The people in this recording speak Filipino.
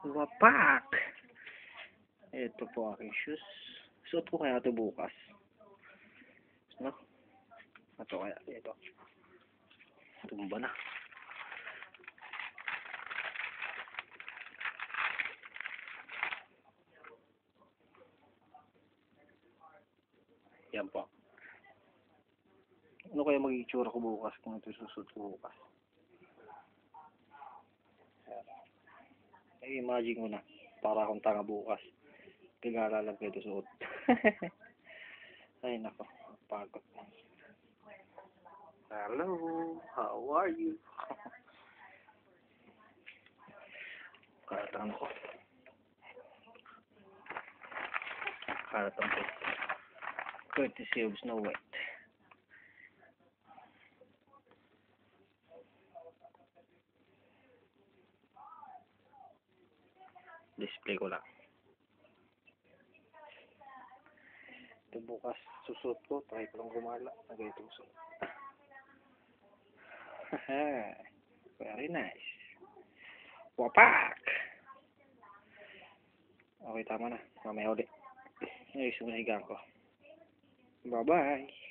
Wapak! Ito po aking shoes. Suot ko kaya ito bukas. No? Ito kaya. Ito. Tumba na. Yan po. Ano kaya magiging itsura ko bukas kung ito susuot ko bukas? Ay, imagine ko na. Para akong tanga bukas. Pagkakalag ko ito suot. Ay, nako. Pagod. Hello. How are you? Karatang ko. Karatang ko. Courtesy of Snow White. Display ko lang. Ito bukas susuot ko. Try ko lang gumala. Nagayito suot. Very nice. Wapak! Okay, tama na. Mamaya ulit. Ay, sumasigang ko. Bye-bye.